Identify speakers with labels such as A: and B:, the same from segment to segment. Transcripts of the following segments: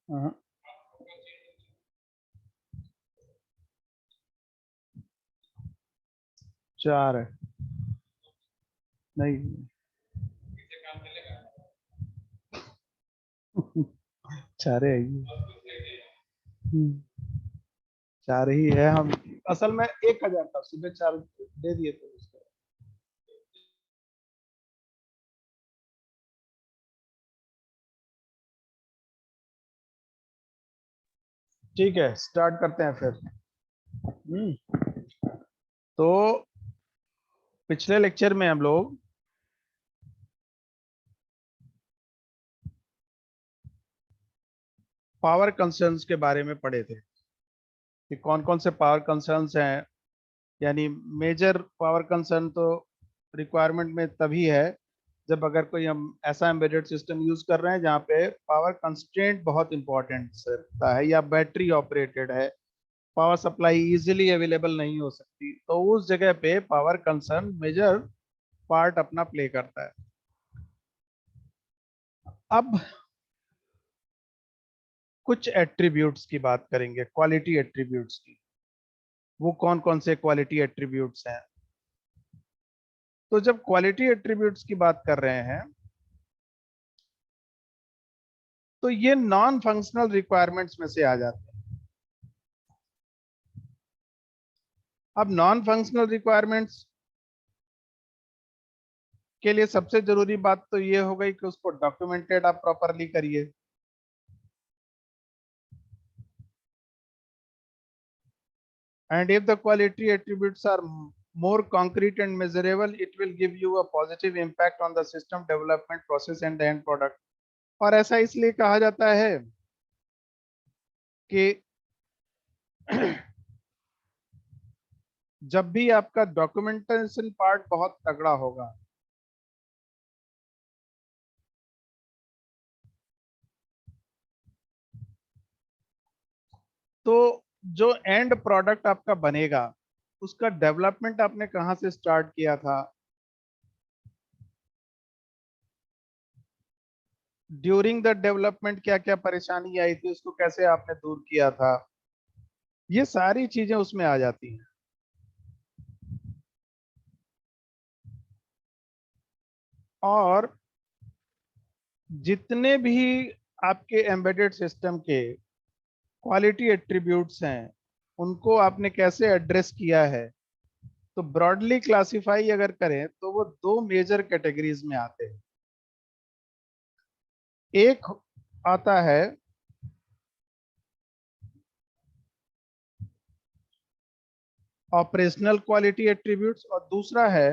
A: हाँ, 4 है। नहीं। 4 है ये। 4 ही है। हम असल में 1,000 था, सुबह 4 दे दिए थे उसको। ठीक है, स्टार्ट करते हैं फिर। तो पिछले लेक्चर में हम लोग पावर कंसर्न्स के बारे में पढ़े थे कि कौन कौन से पावर कंसर्न्स हैं। यानी मेजर पावर कंसर्न तो रिक्वायरमेंट में तभी है जब अगर कोई हम ऐसा एम्बेडेड सिस्टम यूज कर रहे हैं जहाँ पे पावर कंस्ट्रेंट बहुत इंपॉर्टेंट रहता है, या बैटरी ऑपरेटेड है, पावर सप्लाई इजीली अवेलेबल नहीं हो सकती, तो उस जगह पे पावर कंसर्न मेजर पार्ट अपना प्ले करता है। अब कुछ एट्रीब्यूट्स की बात करेंगे, क्वालिटी एट्रीब्यूट्स की। वो कौन कौन से क्वालिटी एट्रीब्यूट्स हैं? तो जब क्वालिटी एट्रीब्यूट्स की बात कर रहे हैं तो ये नॉन फंक्शनल रिक्वायरमेंट्स में से आ जाते हैं। अब नॉन फंक्शनल रिक्वायरमेंट्स के लिए सबसे जरूरी बात तो ये हो गई कि उसको डॉक्यूमेंटेड आप प्रॉपरली करिए। And if the quality attributes are more concrete and measurable, it will give you a positive impact on the system development process and the end product. और ऐसा इसलिए कहा जाता है कि जब भी आपका डॉक्यूमेंटेशन पार्ट बहुत तगड़ा होगा तो जो एंड प्रोडक्ट आपका बनेगा उसका डेवलपमेंट आपने कहाँ से स्टार्ट किया था, ड्यूरिंग द डेवलपमेंट क्या क्या परेशानी आई थी, उसको कैसे आपने दूर किया था, ये सारी चीजें उसमें आ जाती हैं। और जितने भी आपके एम्बेडेड सिस्टम के क्वालिटी एट्रीब्यूट्स हैं उनको आपने कैसे एड्रेस किया है, तो ब्रॉडली क्लासिफाई अगर करें तो वो दो मेजर कैटेगरीज में आते हैं। एक आता है ऑपरेशनल क्वालिटी एट्रीब्यूट्स और दूसरा है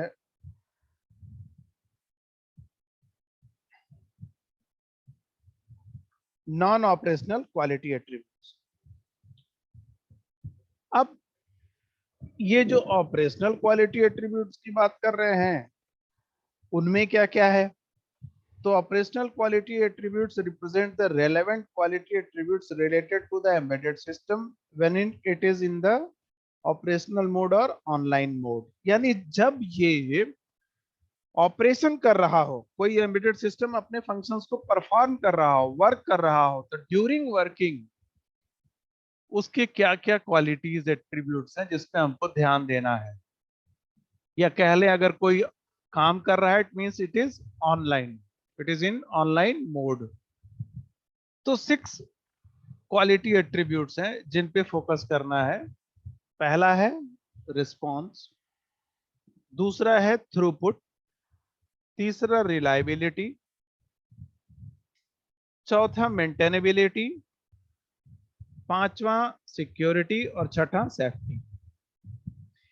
A: नॉन ऑपरेशनल क्वालिटी एट्रीब्यूट्स। अब ये जो ऑपरेशनल क्वालिटी एट्रीब्यूट्स की बात कर रहे हैं उनमें क्या क्या है, तो operational quality attributes represent the relevant quality attributes related to the embedded system when it is in the operational mode or online mode। यानी जब ये ऑपरेशन कर रहा हो, कोई एम्बेडेड सिस्टम अपने फंक्शंस को परफॉर्म कर रहा हो, वर्क कर रहा हो, तो ड्यूरिंग वर्किंग उसके क्या क्या क्वालिटीज एट्रीब्यूट्स हैं जिस पे हमको ध्यान देना है। या कह लें अगर कोई काम कर रहा है it means it is online, it is in online mode. तो 6 क्वालिटी एट्रीब्यूट्स हैं जिन पे फोकस करना है। पहला है रिस्पॉन्स, दूसरा है थ्रूपुट, तीसरा रिलायबिलिटी, चौथा मेंटेनेबिलिटी, पांचवा सिक्योरिटी और छठा सेफ्टी।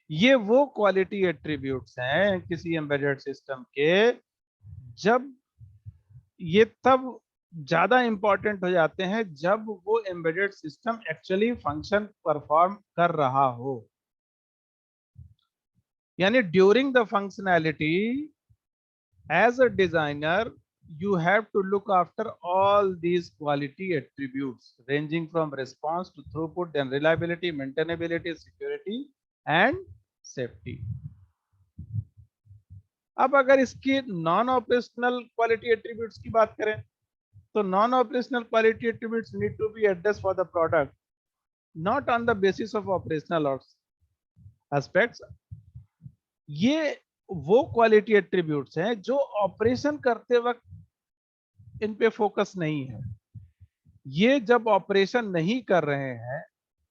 A: ये वो क्वालिटी एट्रीब्यूट्स हैं किसी एम्बेडेड सिस्टम के जब ये तब ज्यादा इंपॉर्टेंट हो जाते हैं जब वो embedded system actually function perform कर रहा हो। यानी during the functionality as a designer you have to look after all these quality attributes ranging from response to throughput, then reliability, maintainability, security and safety। अब अगर इसकी non operational quality attributes की बात करें तो non operational quality attributes need to be addressed for the product not on the basis of operational aspects. ये वो quality attributes हैं जो ऑपरेशन करते वक्त इन पे फोकस नहीं है। ये जब ऑपरेशन नहीं कर रहे हैं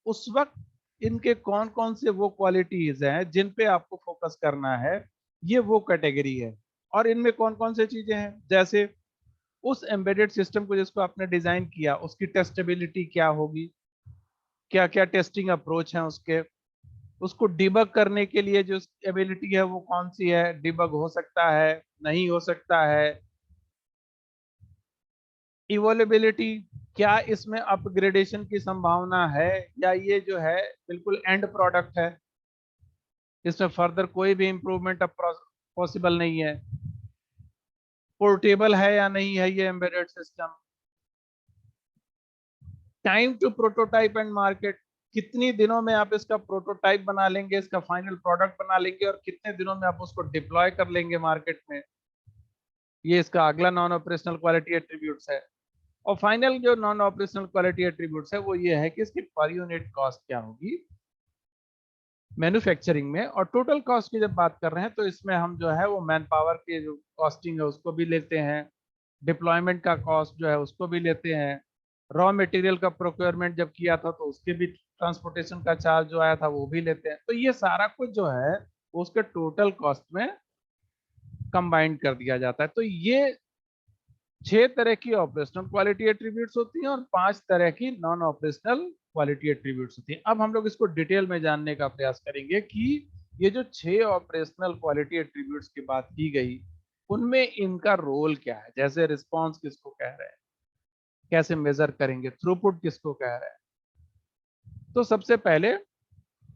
A: उस वक्त इनके कौन कौन से वो क्वालिटीज हैं जिन पे आपको फोकस करना है, ये वो कैटेगरी है। और इनमें कौन कौन से चीजें हैं, जैसे उस एम्बेडेड सिस्टम को जिसको आपने डिजाइन किया उसकी टेस्टेबिलिटी क्या होगी, क्या क्या टेस्टिंग अप्रोच है उसके, उसको डिबग करने के लिए जो एबिलिटी है वो कौन सी है, डिबग हो सकता है नहीं हो सकता है, इवोलेबिलिटी, क्या इसमें अपग्रेडेशन की संभावना है या ये जो है बिल्कुल एंड प्रोडक्ट है, इसमें फर्दर कोई भी इंप्रूवमेंट अब पॉसिबल नहीं है, पोर्टेबल है या नहीं है ये embedded system, time to prototype and market, कितनी दिनों में आप इसका प्रोटोटाइप बना लेंगे, इसका फाइनल प्रोडक्ट बना लेंगे और कितने दिनों में आप उसको डिप्लॉय कर लेंगे मार्केट में, ये इसका अगला नॉन ऑपरेशनल क्वालिटी एट्रीब्यूट्स है। और फाइनल जो नॉन ऑपरेशनल क्वालिटी एट्रीब्यूट्स है वो ये है कि इसकी पर यूनिट कॉस्ट क्या होगी मैन्युफैक्चरिंग में। और टोटल कॉस्ट की जब बात कर रहे हैं तो इसमें हम जो है वो मैन पावर की जो कॉस्टिंग है उसको भी लेते हैं, डिप्लॉयमेंट का कॉस्ट जो है उसको भी लेते हैं, रॉ मटेरियल का प्रोक्योरमेंट जब किया था तो उसके भी ट्रांसपोर्टेशन का चार्ज जो आया था वो भी लेते हैं। तो ये सारा कुछ जो है वो उसके टोटल कॉस्ट में कंबाइंड कर दिया जाता है। तो ये 6 तरह की ऑपरेशनल क्वालिटी एट्रीब्यूट्स होती हैं और 5 तरह की नॉन ऑपरेशनल क्वालिटी एट्रीब्यूट्स होती हैं। अब हम लोग इसको डिटेल में जानने का प्रयास करेंगे कि ये जो 6 ऑपरेशनल क्वालिटी एट्रीब्यूट्स की बात की गई उनमें इनका रोल क्या है, जैसे रिस्पॉन्स किसको कह रहे हैं, कैसे मेजर करेंगे, थ्रूपुट किसको कह रहे हैं। तो सबसे पहले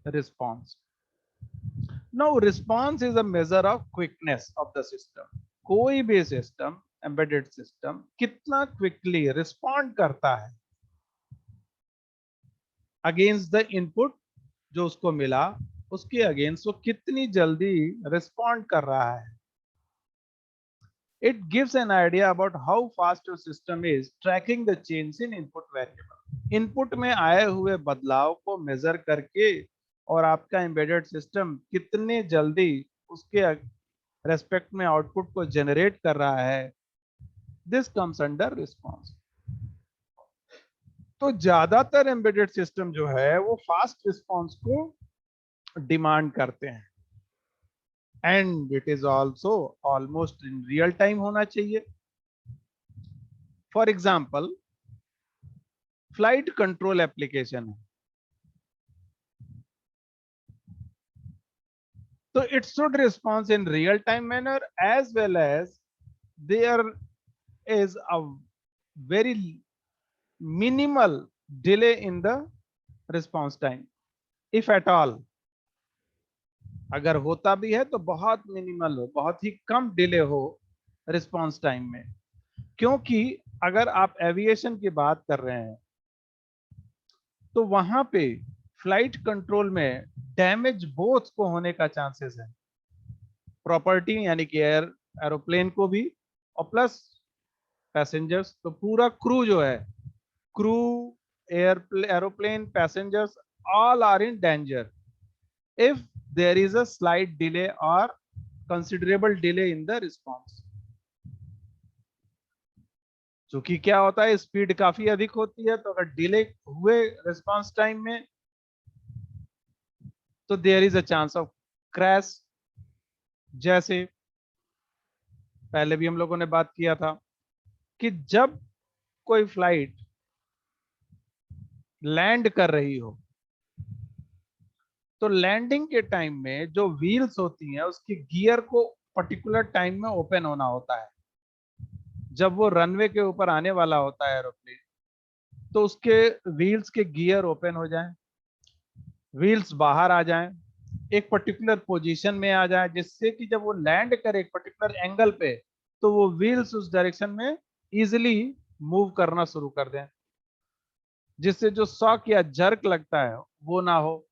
A: response. Now response is a measure of quickness of the system. कोई भी सिस्टम, एम्बेडेड सिस्टम कितना क्विकली रिस्पॉन्ड करता है अगेंस्ट द इनपुट जो उसको मिला, उसके अगेंस्ट वो कितनी जल्दी रिस्पॉन्ड कर रहा है। It gives an idea about how fast your system is tracking the change in input variable. Input में आए हुए बदलाव को मेजर करके और आपका एम्बेडेड सिस्टम कितने जल्दी उसके रेस्पेक्ट में आउटपुट को जनरेट कर रहा है, दिस कम्स अंडर रिस्पॉन्स। तो ज्यादातर एम्बेडेड सिस्टम जो है वो फास्ट रिस्पॉन्स को डिमांड करते हैं and it is also almost in real time होना चाहिए। For example flight control application है तो it should response in real time manner as well as there is a very minimal delay in the response time, if at all. अगर होता भी है तो बहुत मिनिमल हो, बहुत ही कम डिले हो रिस्पॉन्स टाइम में। क्योंकि अगर आप एविएशन की बात कर रहे हैं तो वहां पे फ्लाइट कंट्रोल में डैमेज बोथ को होने का चांसेस है, प्रॉपर्टी यानी कि एरोप्लेन को भी और प्लस पैसेंजर्स। तो पूरा क्रू जो है, crew, aeroplane, passengers all are in danger if there is a slight delay or considerable delay in the response। क्योंकि क्या होता है स्पीड काफी अधिक होती है तो अगर डिले हुए रिस्पांस टाइम में तो there is a chance of crash. जैसे पहले भी हम लोगों ने बात किया था कि जब कोई फ्लाइट लैंड कर रही हो तो लैंडिंग के टाइम में जो व्हील्स होती हैं उसकी गियर को पर्टिकुलर टाइम में ओपन होना होता है। जब वो रनवे के ऊपर आने वाला होता है एरोप्लेन तो उसके व्हील्स के गियर ओपन हो जाएं, व्हील्स बाहर आ जाएं, एक पर्टिकुलर पोजीशन में आ जाए जिससे कि जब वो लैंड करे एक पर्टिकुलर एंगल पे तो वो व्हील्स उस डायरेक्शन में इजीली मूव करना शुरू कर दें, जिससे जो शॉक या जर्क लगता है वो ना हो।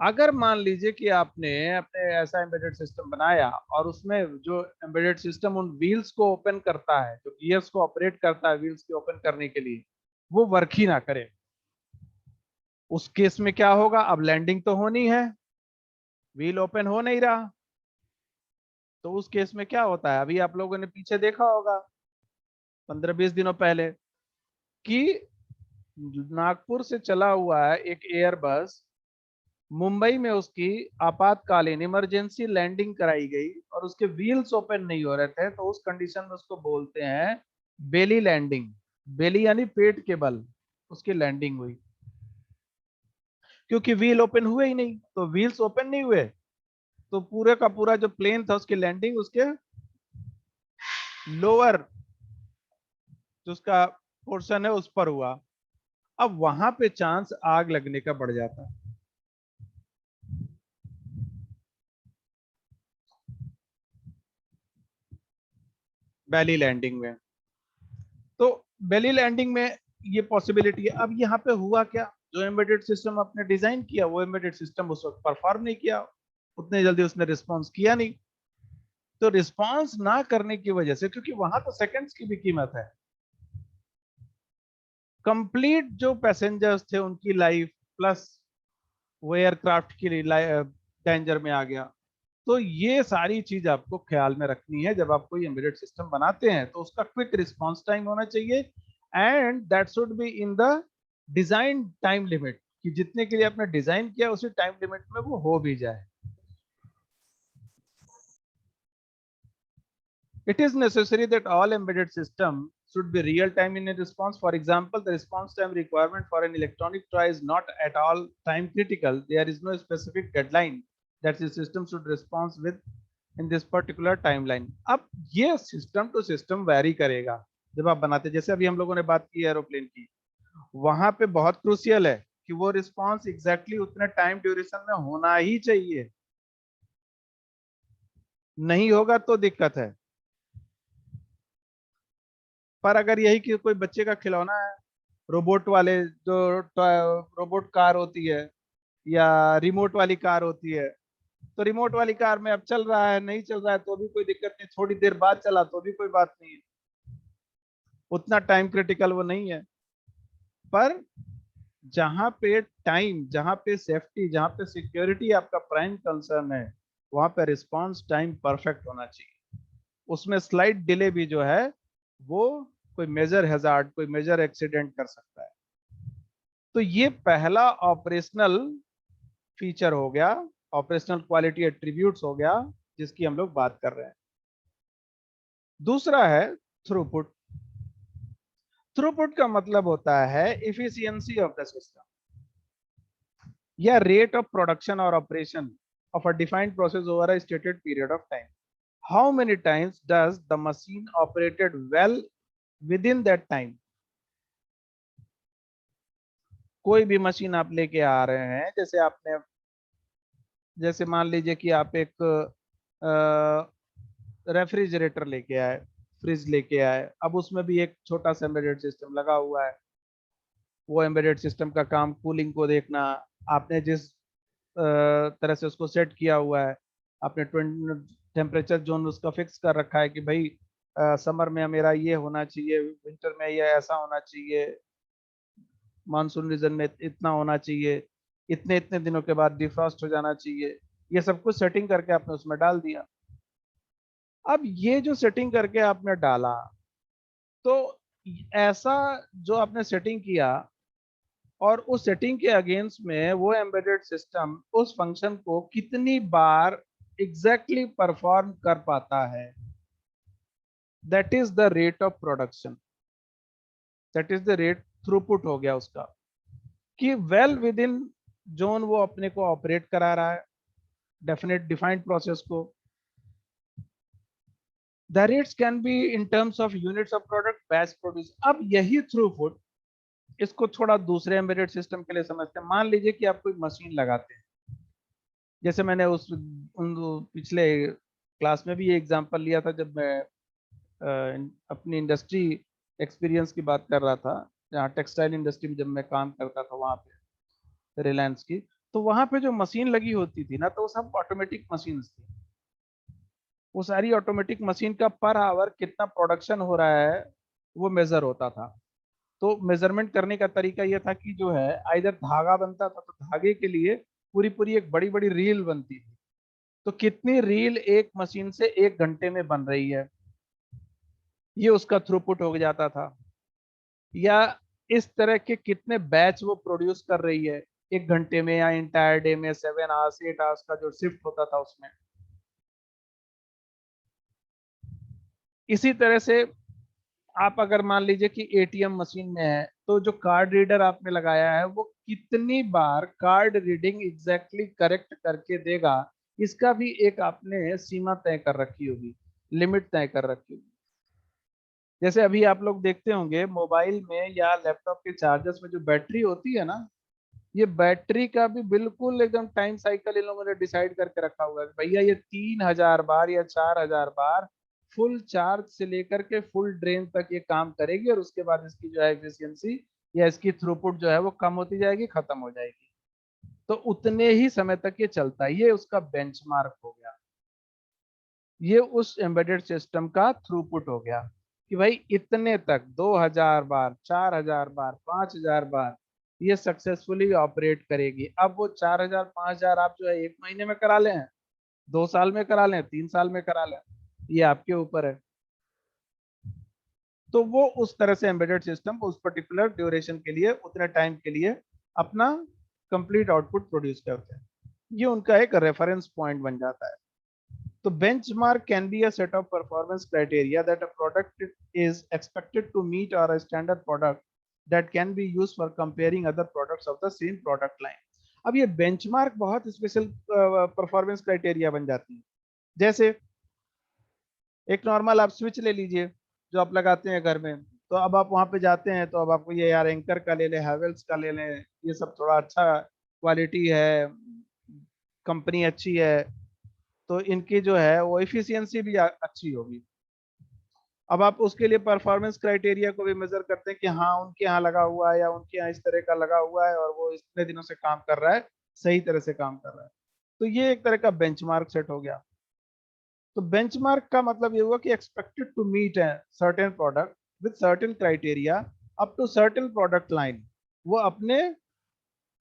A: अगर मान लीजिए कि आपने अपने ऐसा एम्बेडेड सिस्टम बनाया और उसमें जो एम्बेडेड सिस्टम उन व्हील्स को ओपन करता है, जो गियर्स को ऑपरेट करता है व्हील्स के ओपन करने के लिए, वो वर्क ही ना करे, उस केस में क्या होगा? अब लैंडिंग तो होनी है, व्हील ओपन हो नहीं रहा, तो उस केस में क्या होता है? अभी आप लोगों ने पीछे देखा होगा 15-20 दिनों पहले कि नागपुर से चला हुआ है एक एयरबस, मुंबई में उसकी आपातकालीन इमरजेंसी लैंडिंग कराई गई और उसके व्हील्स ओपन नहीं हो रहे थे, तो उस कंडीशन में उसको बोलते हैं बेली लैंडिंग। बेली यानी पेट के बल उसकी लैंडिंग हुई, क्योंकि व्हील ओपन हुए ही नहीं, तो व्हील्स ओपन नहीं हुए तो पूरे का पूरा जो प्लेन था उसकी लैंडिंग उसके लोअर जो उसका पोर्शन है उस पर हुआ। अब वहां पे चांस आग लगने का बढ़ जाता है बेली लैंडिंग में। तो बेली लैंडिंग में ये पॉसिबिलिटी है। अब यहाँ पे हुआ क्या? जो एम्बेडेड सिस्टम आपने डिजाइन किया वो एम्बेडेड सिस्टम उस वक्त परफॉर्म नहीं किया, उतने जल्दी उसने रिस्पॉन्स किया नहीं। तो रिस्पॉन्स ना करने की वजह से, क्योंकि वहां तो सेकंड्स की भी कीमत है, कंप्लीट जो पैसेंजर्स थे उनकी लाइफ प्लस वो एयरक्राफ्ट की डेंजर में आ गया। तो ये सारी चीज आपको ख्याल में रखनी है जब आप कोई एम्बेडेड सिस्टम बनाते हैं, तो उसका क्विक रिस्पांस टाइम होना चाहिए and that should be in the design time limit, कि जितने के लिए आपने डिजाइन किया उसी टाइम लिमिट में वो हो भी जाए। It is necessary that all embedded system should be real time in a response. For example, the response time requirement for an electronic toy is not at all time critical. There is no specific deadline that the system should respond with in this particular timeline. अब ये system to system vary करेगा जब आप बनाते, जैसे अभी हम लोगों ने बात की एरोप्लेन की, वहां पे बहुत क्रूसियल है कि वो रिस्पॉन्स एग्जैक्टली उतने टाइम ड्यूरेशन में होना ही चाहिए, नहीं होगा तो दिक्कत है। पर अगर यही कि कोई बच्चे का खिलौना है, रोबोट वाले जो रोबोट कार होती है या रिमोट वाली कार होती है, तो रिमोट वाली कार में अब चल रहा है नहीं चल रहा है तो भी कोई दिक्कत नहीं, थोड़ी देर बाद चला तो भी कोई बात नहीं है, उतना टाइम क्रिटिकल वो नहीं है। पर जहां पे टाइम, जहां पे सेफ्टी, जहां पे सिक्योरिटी आपका प्राइम कंसर्न है, वहां पे रिस्पॉन्स टाइम परफेक्ट होना चाहिए। उसमें स्लाइट डिले भी जो है वो कोई मेजर हैजार्ड, कोई मेजर एक्सीडेंट कर सकता है। तो ये पहला ऑपरेशनल फीचर हो गया, ऑपरेशनल क्वालिटी एट्रीब्यूट्स हो गया जिसकी हम लोग बात कर रहे हैं। दूसरा है थ्रूपुट। थ्रूपुट का मतलब होता है इफिशियंसी ऑफ द सिस्टम या रेट ऑफ प्रोडक्शन और operation of a defined process over a stated period of time. How many times does the machine operated well within that time? कोई भी machine आप लेके आ रहे हैं, जैसे आपने, जैसे मान लीजिए कि आप एक रेफ्रिजरेटर लेके आए, फ्रिज लेके आए, अब उसमें भी एक छोटा सा एम्बेडेड सिस्टम लगा हुआ है। वो एम्बेडेड सिस्टम का काम कूलिंग को देखना, आपने जिस तरह से उसको सेट किया हुआ है, आपने टेम्परेचर जोन उसका फिक्स कर रखा है कि भाई समर में मेरा ये होना चाहिए, विंटर में ये ऐसा होना चाहिए, मानसून रीजन में इतना होना चाहिए, इतने इतने दिनों के बाद डिफ्रॉस्ट हो जाना चाहिए, ये सब कुछ सेटिंग करके आपने उसमें डाल दिया। अब ये जो सेटिंग करके आपने डाला, तो ऐसा जो आपने सेटिंग किया और उस सेटिंग के अगेंस्ट में वो एम्बेडेड सिस्टम उस फंक्शन को कितनी बार एग्जैक्टली परफॉर्म कर पाता है, that is the rate of production, that is the rate throughput हो गया उसका, कि वेल विद इन जोन वो अपने को ऑपरेट करा रहा है डेफिनेट डिफाइंड प्रोसेस को। The rates can be in terms of units of product batch produce. अब यही थ्रूपुट, इसको थोड़ा दूसरे एम्बेडेड सिस्टम के लिए समझते हैं। मान लीजिए कि आप कोई मशीन लगाते हैं, जैसे मैंने उस उन पिछले क्लास में भी ये एग्जांपल लिया था जब मैं अपनी इंडस्ट्री एक्सपीरियंस की बात कर रहा था, जहाँ टेक्सटाइल इंडस्ट्री में जब मैं काम करता था वहाँ पे रिलायंस की। तो वहां पे जो मशीन लगी होती थी ना, तो वो सब ऑटोमेटिक मशीन थी। वो सारी ऑटोमेटिक मशीन का पर आवर कितना प्रोडक्शन हो रहा है वो मेजर होता था। तो मेजरमेंट करने का तरीका ये था कि जो है इधर धागा बनता था, तो धागे के लिए पूरी पूरी एक बड़ी बड़ी रील बनती थी। तो कितनी रील एक मशीन से 1 घंटे में बन रही है, ये उसका थ्रूपुट हो जाता था। या इस तरह के कितने बैच वो प्रोड्यूस कर रही है 1 घंटे में, या इंटायर डे में 7 आवर्स 8 आवर्स का जो शिफ्ट होता था उसमें। इसी तरह से आप अगर मान लीजिए कि एटीएम मशीन में है, तो जो कार्ड रीडर आपने लगाया है वो कितनी बार कार्ड रीडिंग एग्जैक्टली करेक्ट करके देगा, इसका भी एक आपने सीमा तय कर रखी होगी, लिमिट तय कर रखी होगी। जैसे अभी आप लोग देखते होंगे मोबाइल में या लैपटॉप के चार्जर्स में जो बैटरी होती है ना, ये बैटरी का भी बिल्कुल एकदम टाइम साइकिल इन लोगों ने डिसाइड करके रखा हुआ है कि भैया ये 3,000 बार या 4,000 बार फुल चार्ज से लेकर के फुल ड्रेन तक ये काम करेगी, और उसके बाद इसकी जो है एफिशिएंसी या इसकी थ्रूपुट जो है वो कम होती जाएगी, खत्म हो जाएगी। तो उतने ही समय तक ये चलता है, ये उसका बेंचमार्क हो गया। ये उस एम्बेडेड सिस्टम का थ्रूपुट हो गया कि भाई इतने तक 2,000 बार 4,000 बार 5,000 बार ये सक्सेसफुली ऑपरेट करेगी। अब वो 4,000 5,000 आप जो है 1 महीने में करा लें, 2 साल में करा लें, 3 साल में करा लें, ये आपके ऊपर है। तो वो उस तरह से एम्बेडेड सिस्टम उस पर्टिकुलर ड्यूरेशन के लिए, उतने टाइम के लिए अपना कंप्लीट आउटपुट प्रोड्यूस करते हैं। ये उनका एक रेफरेंस पॉइंट बन जाता है। तो benchmark can be a set of performance criteria that a product is expected to meet, or a standard product that can be used for comparing other products of the same product line। अब ये benchmark बहुत special performance criteria बन जाती है। जैसे एक normal आप switch ले लीजिए जो आप लगाते हैं घर में, तो अब आप वहां पे जाते हैं तो अब आपको ये यार एंकर का ले लें, हैवेल्स का ले लें, ये सब थोड़ा अच्छा क्वालिटी है, कंपनी अच्छी है, तो इनकी जो है वो एफिशिएंसी भी अच्छी होगी। अब आप उसके लिए परफॉर्मेंस क्राइटेरिया को भी मेजर करते हैं कि हाँ उनके यहाँ लगा हुआ है या उनके यहाँ इस तरह का लगा हुआ है और वो इतने दिनों से काम कर रहा है, सही तरह से काम कर रहा है। तो ये एक तरह का बेंचमार्क सेट हो गया। तो बेंचमार्क का मतलब ये हुआ कि एक्सपेक्टेड टू मीट है certain product with certain criteria up to certain product line, वो अपने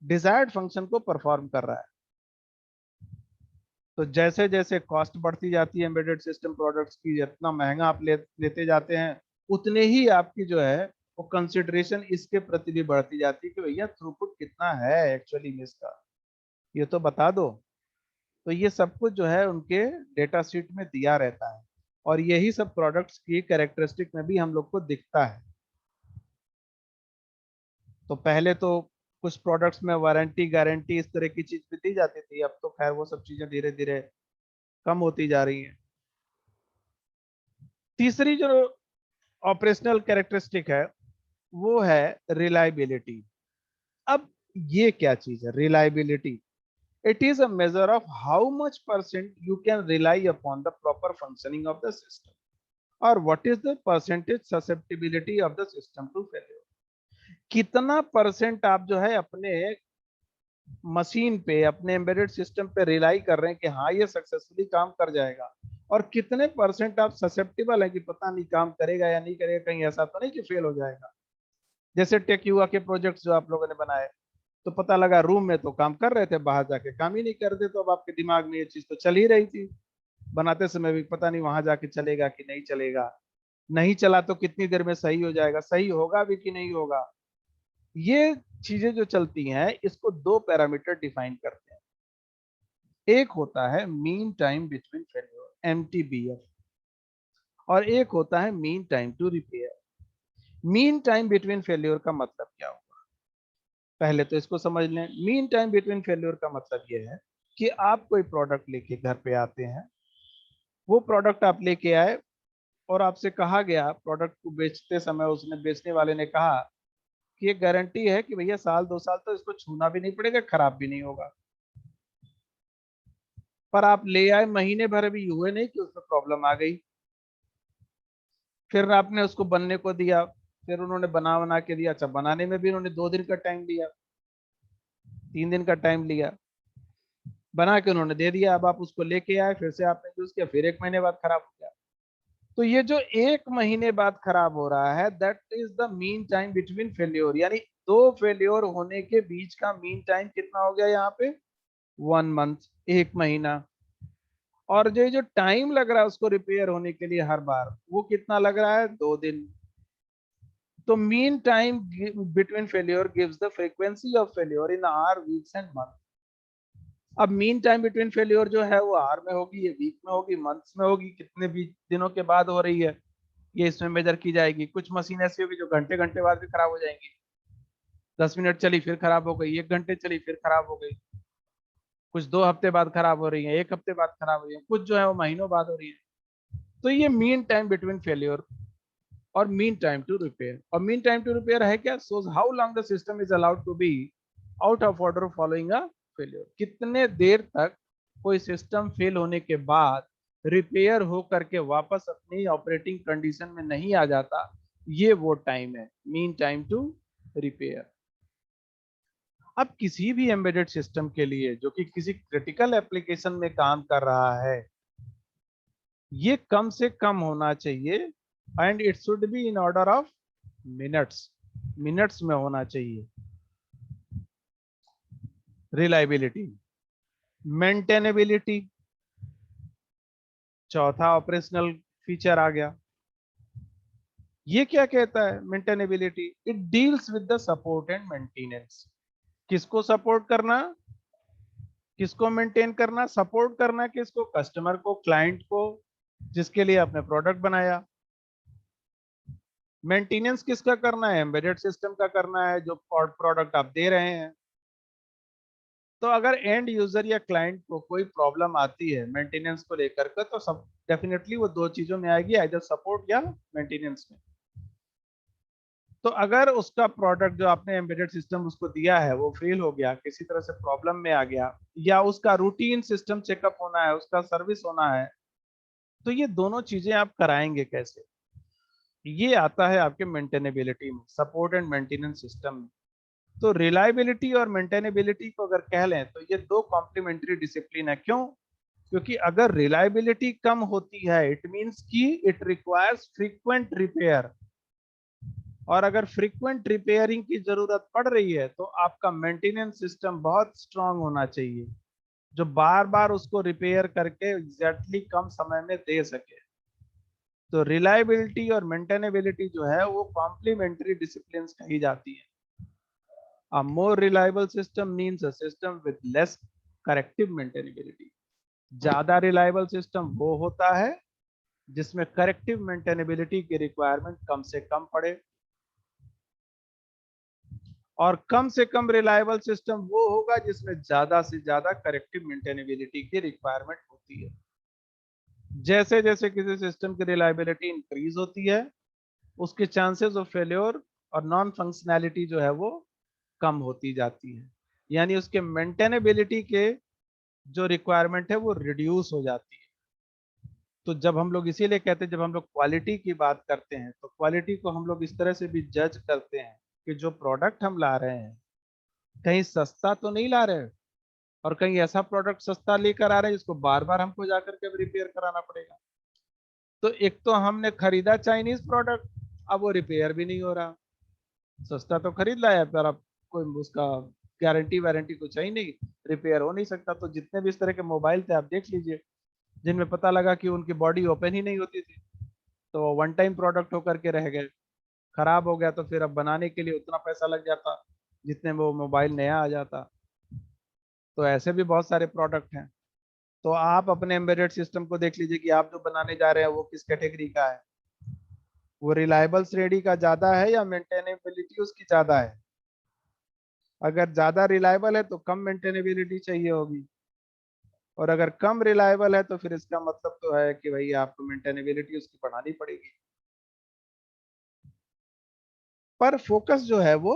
A: डिजायर्ड फंक्शन को परफॉर्म कर रहा है। तो जैसे जैसे कॉस्ट बढ़ती जाती है एम्बेडेड सिस्टम प्रोडक्ट्स की, जितना महंगा आप लेते जाते हैं, उतने ही आपकी जो है वो कंसिडरेशन इसके प्रति भी बढ़ती जाती है कि भैया थ्रूपुट कितना है एक्चुअली में इसका, ये तो बता दो। तो ये सब कुछ जो है उनके डेटा शीट में दिया रहता है, और यही सब प्रोडक्ट्स की कैरेक्टरिस्टिक में भी हम लोग को दिखता है। तो पहले तो कुछ प्रोडक्ट्स में वारंटी गारंटी इस तरह की चीज भी दी जाती थी, अब तो खैर वो सब चीजें धीरे धीरे कम होती जा रही हैं। तीसरी जो ऑपरेशनल कैरेक्टरिस्टिक है वो है रिलायबिलिटी। अब ये क्या चीज है reliability? It is a measure of how much percent you can rely upon the proper functioning of the system, और what is the percentage susceptibility of the system to failure. कितना परसेंट आप जो है अपने मशीन पे, अपने embedded system पे rely कर रहे हैं कि हाँ ये सक्सेसफुली काम कर जाएगा, और कितने परसेंट आप ससेप्टिबल है कि पता नहीं काम करेगा या नहीं करेगा, कहीं ऐसा तो नहीं कि फेल हो जाएगा। जैसे टेक युवा के प्रोजेक्ट्स जो आप लोगों ने बनाए, तो पता लगा रूम में तो काम कर रहे थे, बाहर जाके काम ही नहीं कर रहे, तो अब आपके दिमाग में ये चीज तो चल ही रही थी बनाते समय भी, पता नहीं वहां जाके चलेगा कि नहीं चलेगा, नहीं चला तो कितनी देर में सही हो जाएगा, सही होगा भी कि नहीं होगा। ये चीजें जो चलती हैं इसको दो पैरामीटर डिफाइन करते हैं। एक होता है mean time between failure MTBF, और एक होता है mean time to repair. Mean time between failure का मतलब क्या होगा, पहले तो इसको समझ लें। मीन टाइम बिटवीन फेलियर का मतलब ये है कि आप कोई प्रोडक्ट लेके घर पे आते हैं, वो प्रोडक्ट आप लेके आए और आपसे कहा गया प्रोडक्ट को बेचते समय, उसने बेचने वाले ने कहा कि ये गारंटी है कि भैया साल 2 साल तो इसको छूना भी नहीं पड़ेगा, खराब भी नहीं होगा। पर आप ले आए, महीने भर अभी हुए नहीं कि उसमें प्रॉब्लम आ गई, फिर आपने उसको बनने को दिया, फिर उन्होंने बना बना के दिया, अच्छा बनाने में भी उन्होंने 2 दिन का टाइम दिया, 3 दिन का टाइम लिया, बना के उन्होंने दे दिया, अब आप उसको लेके आए, फिर से आपने यूज किया, फिर 1 महीने बाद खराब हो गया। तो ये जो 1 महीने बाद खराब हो रहा है, that is the mean time between failure, यानी दो फेल्योर होने के बीच का मीन टाइम कितना हो गया यहाँ पे, 1 मंथ, 1 महीना। और जो टाइम लग रहा है उसको रिपेयर होने के लिए हर बार, वो कितना लग रहा है, 2 दिन। तो mean time between failure gives the frequency of failure in hour, weeks and month. अब मीन टाइम बिटवीन फेल्योर जो है वो आर में होगी, ये वीक में होगी, मंथ्स में होगी, कितने भी दिनों के बाद हो रही है, ये इसमें मेजर की जाएगी। कुछ मशीन ऐसी होगी जो घंटे घंटे बाद भी खराब हो जाएंगी, 10 मिनट चली फिर खराब हो गई, 1 घंटे चली फिर खराब हो गई, कुछ 2 हफ्ते बाद खराब हो रही है, 1 हफ्ते बाद खराब हो रही है, कुछ जो है वो महीनों बाद हो रही है। तो ये मीन टाइम बिटवीन फेल्योर और मीन टाइम टू रिपेयर। और मीन टाइम टू रिपेयर है क्या, shows how long the system is allowed to be out of order following a failure, कितने देर तक कोई सिस्टम फेल होने के बाद रिपेयर हो करके वापस अपनी ऑपरेटिंग कंडीशन में नहीं आ जाता, ये वो टाइम है, मीन टाइम टू रिपेयर। अब किसी भी एम्बेडेड सिस्टम के लिए जो कि किसी क्रिटिकल एप्लीकेशन में काम कर रहा है, ये कम से कम होना चाहिए, and it should be in order of minutes, minutes में होना चाहिए। रिलायबिलिटी, मेंटेनेबिलिटी, चौथा ऑपरेशनल फीचर आ गया। ये क्या कहता है, maintainability, it deals with the support and maintenance. किसको सपोर्ट करना, किसको मेंटेन करना, सपोर्ट करना किसको, कस्टमर को, क्लाइंट को, जिसके लिए आपने प्रोडक्ट बनाया। मेंटेनेंस किसका करना है, एम्बेडेड सिस्टम का करना है, जो प्रोडक्ट आप दे रहे हैं। तो अगर एंड यूजर या क्लाइंट को कोई प्रॉब्लम आती है मेंटेनेंस को लेकर के, तो सब डेफिनेटली वो दो चीजों में आएगी, आइदर सपोर्ट या मेंटेनेंस में। तो अगर उसका प्रोडक्ट जो आपने एम्बेडेड सिस्टम उसको दिया है वो फेल हो गया, किसी तरह से प्रॉब्लम में आ गया, या उसका रूटीन सिस्टम चेकअप होना है, उसका सर्विस होना है, तो ये दोनों चीजें आप कराएंगे कैसे, ये आता है आपके मेंटेनेबिलिटी में, सपोर्ट एंड मेंटेनेंस सिस्टम में। तो रिलायबिलिटी और मेंटेनेबिलिटी को अगर कह लें तो ये दो कॉम्प्लीमेंट्री डिसिप्लिन है। क्यों, क्योंकि अगर रिलायबिलिटी कम होती है, इट मींस कि इट रिक्वायर्स फ्रीक्वेंट रिपेयर, और अगर फ्रीक्वेंट रिपेयरिंग की जरूरत पड़ रही है तो आपका मेंटेनेंस सिस्टम बहुत स्ट्रांग होना चाहिए, जो बार बार उसको रिपेयर करके एग्जैक्टली कम समय में दे सके। तो रिलायबिलिटी और मेंटेनेबिलिटी जो है वो कॉम्प्लीमेंट्री डिसिप्लिन कही जाती है। A more reliable system means a system with less corrective maintainability. ज्यादा रिलायबल सिस्टम वो होता है जिसमें करेक्टिव मेंटेनेबिलिटी की रिक्वायरमेंट कम से कम पड़े, और कम से कम रिलायबल सिस्टम वो होगा जिसमें ज्यादा से ज्यादा करेक्टिव मेंटेनेबिलिटी की रिक्वायरमेंट होती है। जैसे जैसे किसी सिस्टम की रिलायबिलिटी इंक्रीज होती है, उसके चांसेस ऑफ फेल्योर और नॉन फंक्शनैलिटी जो है वो कम होती जाती है, यानी उसके मेंटेनेबिलिटी के जो रिक्वायरमेंट है वो रिड्यूस हो जाती है। तो जब हम लोग इसीलिए कहते हैं, जब हम लोग क्वालिटी की बात करते हैं तो क्वालिटी को हम लोग इस तरह से भी जज करते हैं कि जो प्रोडक्ट हम ला रहे हैं कहीं सस्ता तो नहीं ला रहे, और कहीं ऐसा प्रोडक्ट सस्ता लेकर आ रहे हैं जिसको बार बार हमको जाकर के रिपेयर कराना पड़ेगा। तो एक तो हमने खरीदा चाइनीज प्रोडक्ट, अब वो रिपेयर भी नहीं हो रहा, सस्ता तो खरीद लाया पर अब कोई उसका गारंटी वारंटी कुछ है ही नहीं, रिपेयर हो नहीं सकता। तो जितने भी इस तरह के मोबाइल थे आप देख लीजिए, जिनमें पता लगा कि उनकी बॉडी ओपन ही नहीं होती थी, तो वन टाइम प्रोडक्ट होकर के रह गए, खराब हो गया, तो फिर अब बनाने के लिए उतना पैसा लग जाता जितने में वो मोबाइल नया आ जाता। तो ऐसे भी बहुत सारे प्रोडक्ट हैं। तो आप अपने एम्बेडेड सिस्टम को देख लीजिए कि आप जो बनाने जा रहे हैं वो किस कैटेगरी का है, वो रिलायबल श्रेणी का ज्यादा है या मेंटेनेबिलिटी उसकी ज्यादा है। अगर ज्यादा रिलायबल है तो कम मेंटेनेबिलिटी चाहिए होगी, और अगर कम रिलायबल है तो फिर इसका मतलब तो है कि भाई आपको मेंटेनेबिलिटी उसकी बढ़ानी पड़ेगी। पर फोकस जो है वो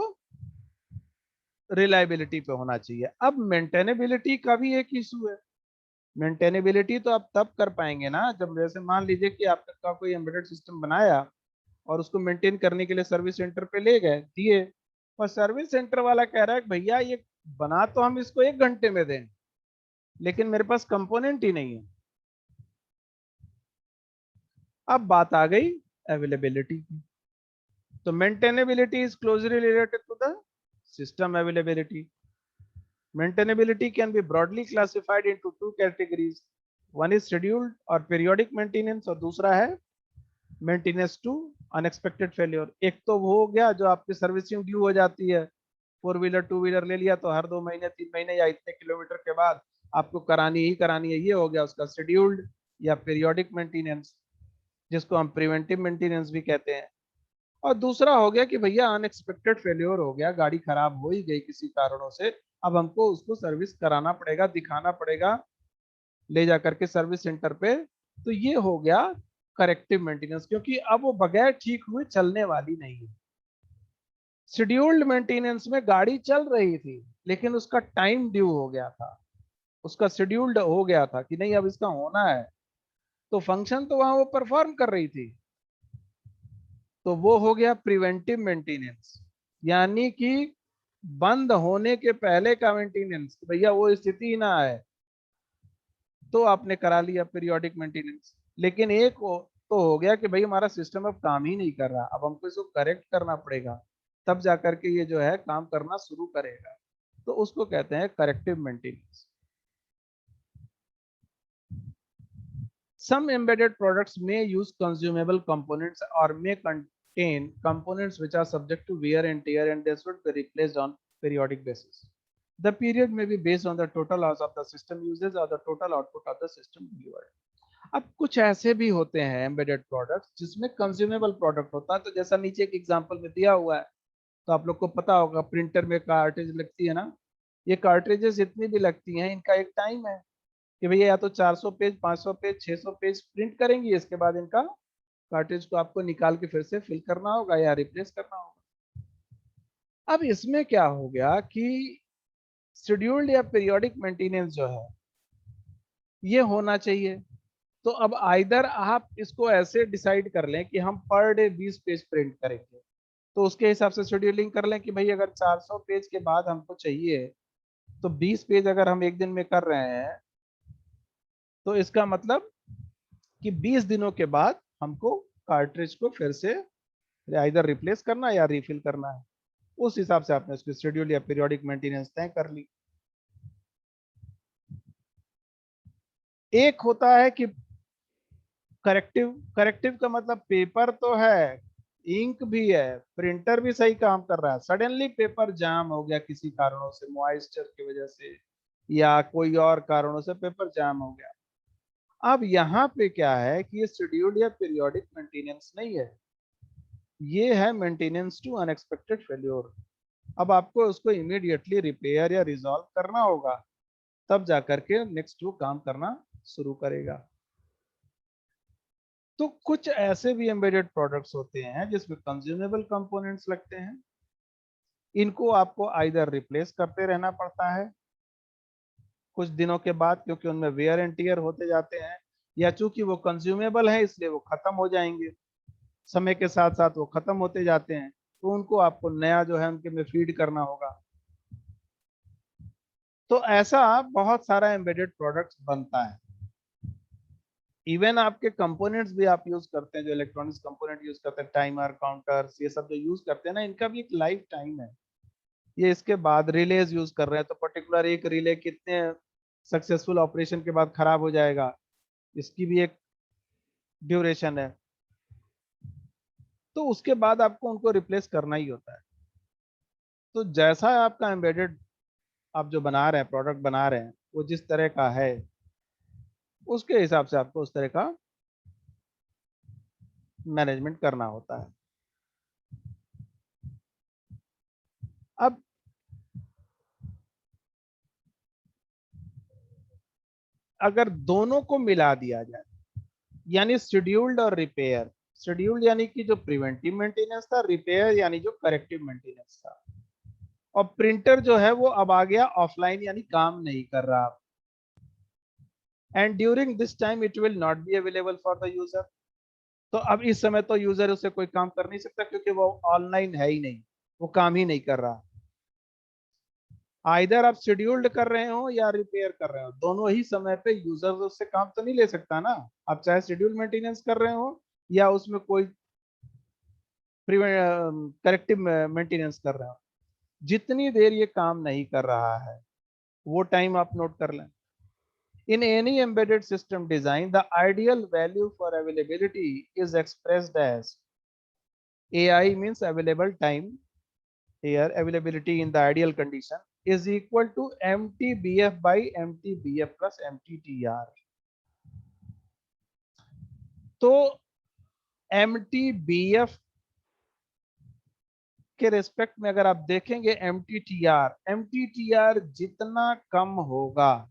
A: रिलायबिलिटी पे होना चाहिए। अब मेंटेनेबिलिटी का भी एक इशू है। मेंटेनेबिलिटी तो आप तब कर पाएंगे ना जब, जैसे मान लीजिए कि आपका कोई एम्बेडेड सिस्टम बनाया और उसको मेंटेन करने के लिए सर्विस सेंटर पे ले गए दिए, और सर्विस सेंटर वाला कह रहा है कि भैया ये बना तो हम इसको 1 घंटे में दें, लेकिन मेरे पास कंपोनेंट ही नहीं है। अब बात आ गई अवेलेबिलिटी की। तो maintainability is closely related to the system availability. Maintainability can be broadly classified into two categories. One is scheduled or periodic maintenance और दूसरा है मेंटेनेंस टू अनएक्सपेक्टेड फेलियर। एक तो वो हो गया जो आपकी सर्विसिंग ड्यू हो जाती है, 4 व्हीलर 2 व्हीलर ले लिया तो हर 2 महीने 3 महीने या इतने किलोमीटर के बाद आपको करानी ही करानी है, ये हो गया उसका शेड्यूल्ड या पीरियोडिक मेंटेनेंस, जिसको हम प्रिवेंटिव मेंटेनेंस भी कहते हैं। और दूसरा हो गया कि भैया अनएक्सपेक्टेड फेल्योर हो गया, गाड़ी खराब हो ही गई किसी कारणों से, अब हमको उसको सर्विस कराना पड़ेगा, दिखाना पड़ेगा ले जाकर के सर्विस सेंटर पे। तो ये हो गया करेक्टिव मेंटेनेंस, क्योंकि अब वो बगैर ठीक हुए चलने वाली नहीं है। शेड्यूल्ड मेंटेनेंस में गाड़ी चल रही थी लेकिन उसका टाइम ड्यू हो गया था, उसका शेड्यूल्ड हो गया था कि नहीं अब इसका होना है, तो फंक्शन तो वहां वो परफॉर्म कर रही थी, तो वो हो गया प्रिवेंटिव मेंटेनेंस। यानी कि बंद होने के पहले का मेंटेनेंस, भैया वो स्थिति ना आए तो आपने करा लिया पीरियोडिक मेंटेनेंस। लेकिन एक तो हो गया कि भाई हमारा सिस्टम अब काम ही नहीं कर रहा, अब हमको इसको करेक्ट करना पड़ेगा, तब जाकर के ये जो है काम करना शुरू करेगा, तो उसको कहते हैं corrective maintenance. Some embedded products may use consumable components or may contain components which are subject to wear and tear and they should be replaced on periodic basis. The period may be based on the total loss of the system usage or the total output of the system delivered. अब कुछ ऐसे भी होते हैं embedded products जिसमें consumable product होता है, तो जैसा नीचे एक एग्जांपल में दिया हुआ है, तो आप लोग को पता होगा प्रिंटर में कार्ट्रिज लगती है ना, ये कार्ट्रिजेस जितनी भी लगती हैं इनका एक टाइम है कि भैया या तो 400 पेज 500 पेज 600 पेज प्रिंट करेंगी, इसके बाद इनका कार्ट्रिज को आपको निकाल के फिर से फिल करना होगा या रिप्लेस करना होगा। अब इसमें क्या हो गया कि शेड्यूल्ड या पीरियोडिक मेंटेनेंस जो है ये होना चाहिए। तो अब आइदर आप इसको ऐसे डिसाइड कर लें कि हम पर डे 20 पेज प्रिंट करेंगे, तो उसके हिसाब से शेड्यूलिंग कर लें कि भाई अगर 400 पेज के बाद हमको चाहिए तो 20 पेज अगर हम एक दिन में कर रहे हैं तो इसका मतलब कि 20 दिनों के बाद हमको कार्ट्रिज को फिर से इधर रिप्लेस करना या रिफिल करना है, उस हिसाब से आपने उसकी शेड्यूल या पीरियोडिक मेंटेनेंस तय कर ली। एक होता है कि करेक्टिव, करेक्टिव का मतलब पेपर तो है, इंक भी है, प्रिंटर भी सही काम कर रहा है, सडनली पेपर जाम हो गया किसी कारणों से, मॉइस्चर की वजह से या कोई और कारणों से पेपर जाम हो गया। अब यहाँ पे क्या है कि ये शेड्यूल्ड या पीरियोडिक मेंटेनेंस नहीं है, ये है मेंटेनेंस टू अनएक्सपेक्टेड फेल्योर। अब आपको उसको इमीडिएटली रिपेयर या रिजॉल्व करना होगा, तब जाकर के नेक्स्ट वो काम करना शुरू करेगा। तो कुछ ऐसे भी एम्बेडेड प्रोडक्ट्स होते हैं जिसमें कंज्यूमेबल कंपोनेंट्स लगते हैं, इनको आपको आइदर रिप्लेस करते रहना पड़ता है कुछ दिनों के बाद क्योंकि उनमें वेयर एंड टियर होते जाते हैं, या चूंकि वो कंज्यूमेबल है इसलिए वो खत्म हो जाएंगे, समय के साथ साथ वो खत्म होते जाते हैं, तो उनको आपको नया जो है उनके में फीड करना होगा। तो ऐसा बहुत सारा एम्बेडेड प्रोडक्ट्स बनता है। इवन आपके कंपोनेंट्स भी आप यूज करते हैं, जो इलेक्ट्रॉनिक्स कंपोनेंट यूज करते हैं, टाइमर काउंटर्स ये सब जो यूज करते हैं ना, इनका भी एक लाइफ टाइम है। ये इसके बाद रिलेज यूज कर रहे हैं तो पर्टिकुलर एक रिले कितने सक्सेसफुल ऑपरेशन के बाद खराब हो जाएगा, इसकी भी एक ड्यूरेशन है, तो उसके बाद आपको उनको रिप्लेस करना ही होता है। तो जैसा आपका एम्बेडेड आप जो बना रहे हैं प्रोडक्ट बना रहे हैं वो जिस तरह का है उसके हिसाब से आपको उस तरह का मैनेजमेंट करना होता है। अब अगर दोनों को मिला दिया जाए, यानी शेड्यूल्ड और रिपेयर, शेड्यूल्ड यानी कि जो प्रिवेंटिव मेंटेनेंस था, रिपेयर यानी जो करेक्टिव मेंटेनेंस था, और प्रिंटर जो है वो अब आ गया ऑफलाइन यानी काम नहीं कर रहा, and during this time it will not be available for the user. तो अब इस समय तो यूजर उसे कोई काम कर नहीं सकता क्योंकि वो ऑनलाइन है ही नहीं, वो काम ही नहीं कर रहा। आइदर आप शेड्यूल्ड कर रहे हो या रिपेयर कर रहे हो, दोनों ही समय पे यूजर उससे काम तो नहीं ले सकता ना। आप चाहे शेड्यूल मेंटेनेंस कर रहे हो या उसमें कोई करेक्टिव मेंटेनेंस कर रहे हो, जितनी देर ये काम नहीं कर रहा है वो टाइम आप नोट कर लें। In any embedded system design, the ideal value for availability is expressed as AI means available time. Here, availability in the ideal condition is equal to MTBF by MTBF plus MTTR. तो MTBF के respect में अगर आप देखेंगे MTTR जितना कम होगा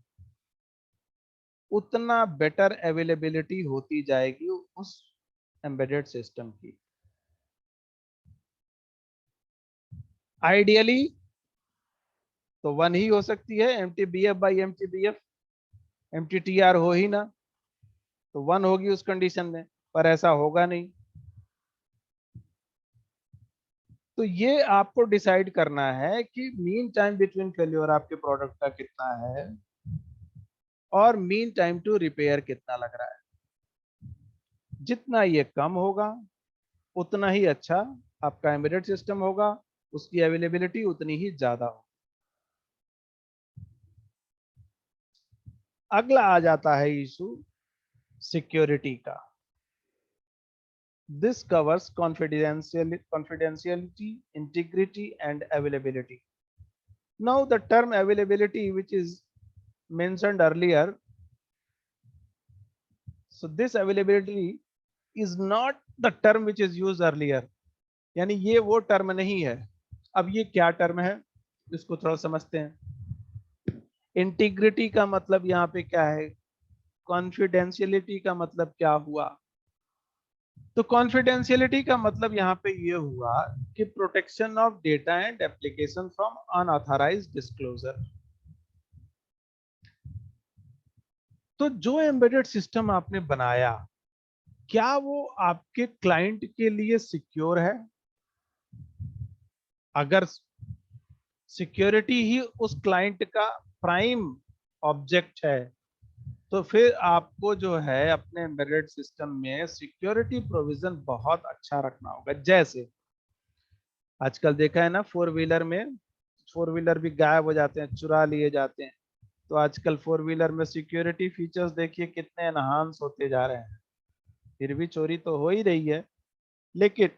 A: उतना better availability होती जाएगी उस एम्बेडेड सिस्टम की। आइडियली तो 1 ही हो सकती है, MTBF बाई MTBF, MTTR हो ही ना, तो 1 होगी उस कंडीशन में, पर ऐसा होगा नहीं। तो ये आपको डिसाइड करना है कि मीन टाइम बिटवीन फेल्योर आपके प्रोडक्ट का कितना है और मीन टाइम टू रिपेयर कितना लग रहा है। जितना ये कम होगा उतना ही अच्छा आपका एम्बेडेड सिस्टम होगा, उसकी अवेलेबिलिटी उतनी ही ज्यादा होगी। अगला आ जाता है इशू सिक्योरिटी का। This covers confidentiality, integrity and availability. Now the term availability which is mentioned earlier, so this availability is not the term which is used earlier, यानी ये वो टर्म नहीं है। अब ये क्या टर्म है इसको थोड़ा समझते हैं। इंटीग्रिटी का मतलब यहाँ पे क्या है, कॉन्फिडेंशियलिटी का मतलब क्या हुआ। तो कॉन्फिडेंशियलिटी का मतलब यहाँ पे ये हुआ कि protection of data and application from unauthorised disclosure. तो जो एम्बेडेड सिस्टम आपने बनाया क्या वो आपके क्लाइंट के लिए सिक्योर है? अगर सिक्योरिटी ही उस क्लाइंट का प्राइम ऑब्जेक्ट है तो फिर आपको जो है अपने एम्बेडेड सिस्टम में सिक्योरिटी प्रोविजन बहुत अच्छा रखना होगा। जैसे आजकल देखा है ना, फोर व्हीलर भी गायब हो जाते हैं, चुरा लिए जाते हैं। तो आजकल फोर व्हीलर में सिक्योरिटी फीचर्स देखिए कितने एनहांस होते जा रहे हैं। फिर भी चोरी तो हो ही रही है, लेकिन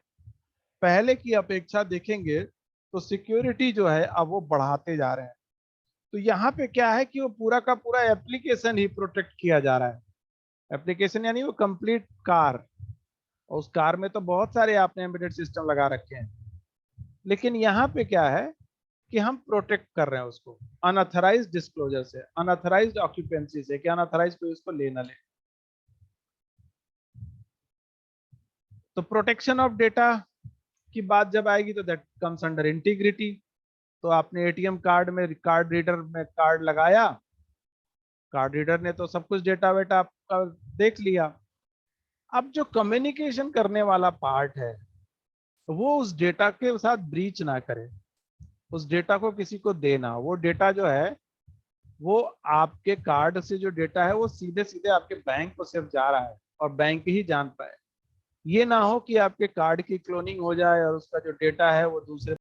A: पहले की अपेक्षा देखेंगे तो सिक्योरिटी जो है अब वो बढ़ाते जा रहे हैं। तो यहाँ पे क्या है कि वो पूरा का पूरा एप्लीकेशन ही प्रोटेक्ट किया जा रहा है। एप्लीकेशन यानी वो कंप्लीट कार, और उस कार में तो बहुत सारे आपने एम्बेडेड सिस्टम लगा रखे हैं, लेकिन यहाँ पे क्या है कि हम प्रोटेक्ट कर रहे हैं उसको अनऑथराइज्ड डिस्क्लोजर से, अनऑथराइज्ड ऑक्यूपेंसी से, कि अनऑथराइज्ड कोई उसको ले ना ले। तो प्रोटेक्शन ऑफ डेटा की बात जब आएगी तो दैट कम्स अंडर इंटीग्रिटी। तो आपने एटीएम कार्ड में कार्ड रीडर में कार्ड लगाया, कार्ड रीडर ने तो सब कुछ डेटा वेटा आपका देख लिया। अब जो कम्युनिकेशन करने वाला पार्ट है वो उस डेटा के साथ ब्रीच ना करे, उस डेटा को किसी को देना। वो डेटा जो है वो आपके कार्ड से जो डेटा है वो सीधे सीधे आपके बैंक को सिर्फ जा रहा है और बैंक ही जान पाए। ये ना हो कि आपके कार्ड की क्लोनिंग हो जाए और उसका जो डेटा है वो दूसरे